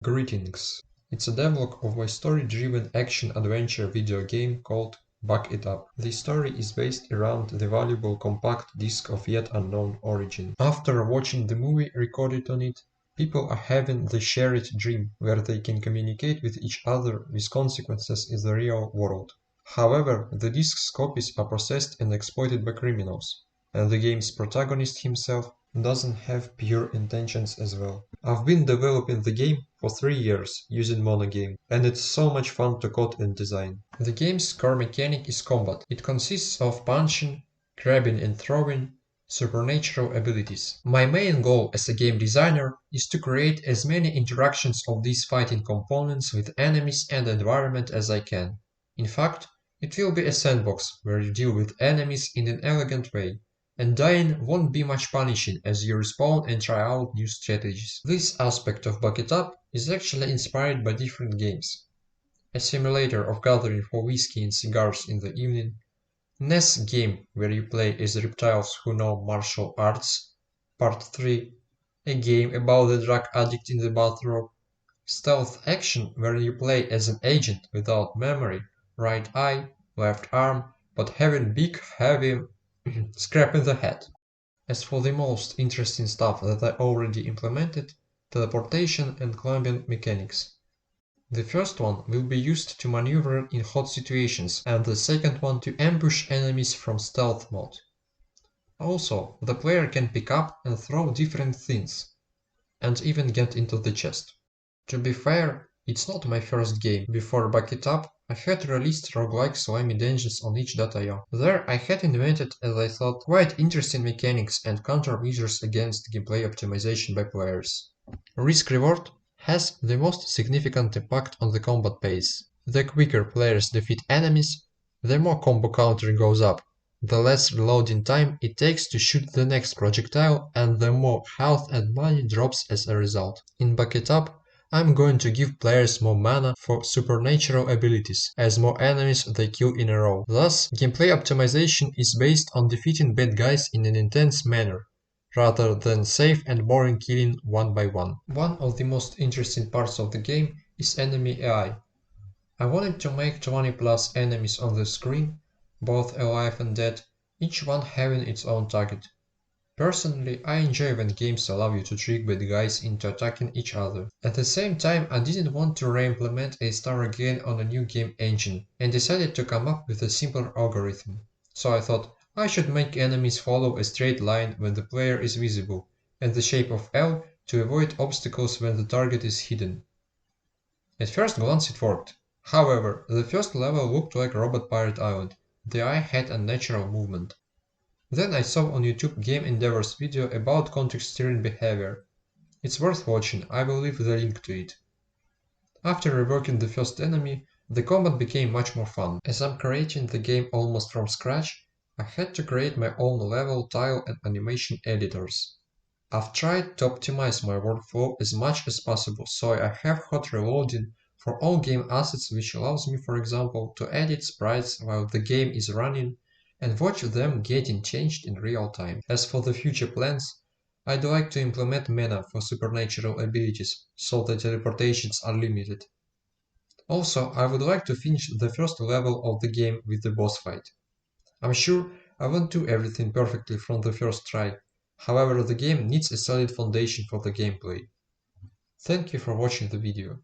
Greetings. It's a devlog of a story-driven action-adventure video game called Buck It Up. The story is based around the valuable compact disc of yet unknown origin. After watching the movie recorded on it, people are having the shared dream where they can communicate with each other with consequences in the real world. However, the disc's copies are processed and exploited by criminals, and the game's protagonist himself doesn't have pure intentions as well. I've been developing the game for 3 years using Monogame, and it's so much fun to code and design. The game's core mechanic is combat. It consists of punching, grabbing and throwing, supernatural abilities. My main goal as a game designer is to create as many interactions of these fighting components with enemies and environment as I can. In fact, it will be a sandbox where you deal with enemies in an elegant way, and dying won't be much punishing as you respawn and try out new strategies. This aspect of Buck It Up is actually inspired by different games. A simulator of gathering for whiskey and cigars in the evening, NES game where you play as reptiles who know martial arts, Part 3, a game about the drug addict in the bathrobe, stealth action where you play as an agent without memory, right eye, left arm, but having big heavy scrap in the head. As for the most interesting stuff that I already implemented, teleportation and climbing mechanics. The first one will be used to maneuver in hot situations, and the second one to ambush enemies from stealth mode. Also, the player can pick up and throw different things, and even get into the chest. To be fair, it's not my first game. Before Buck It Up, I had released roguelike slimy dungeons on itch.io. There I had invented, as I thought, quite interesting mechanics and countermeasures against gameplay optimization by players. Risk-reward has the most significant impact on the combat pace. The quicker players defeat enemies, the more combo counter goes up, the less reloading time it takes to shoot the next projectile, and the more health and money drops as a result. In Buck It Up, I'm going to give players more mana for supernatural abilities, as more enemies they kill in a row. Thus, gameplay optimization is based on defeating bad guys in an intense manner, rather than safe and boring killing one by one. One of the most interesting parts of the game is enemy AI. I wanted to make 20 plus enemies on the screen, both alive and dead, each one having its own target. Personally, I enjoy when games allow you to trick bad guys into attacking each other. At the same time, I didn't want to re-implement A Star again on a new game engine, and decided to come up with a simpler algorithm. So I thought, I should make enemies follow a straight line when the player is visible, and the shape of L to avoid obstacles when the target is hidden. At first glance it worked. However, the first level looked like Robot Pirate Island. The eye had unnatural movement. Then I saw on YouTube Game Endeavor's video about context steering behavior. It's worth watching, I will leave the link to it. After reworking the first enemy, the combat became much more fun. As I'm creating the game almost from scratch, I had to create my own level, tile and animation editors. I've tried to optimize my workflow as much as possible, so I have hot reloading for all game assets, which allows me, for example, to edit sprites while the game is running and watch them getting changed in real time. As for the future plans, I'd like to implement mana for supernatural abilities, so the teleportations are limited. Also, I would like to finish the first level of the game with the boss fight. I'm sure I won't do everything perfectly from the first try, however the game needs a solid foundation for the gameplay. Thank you for watching the video.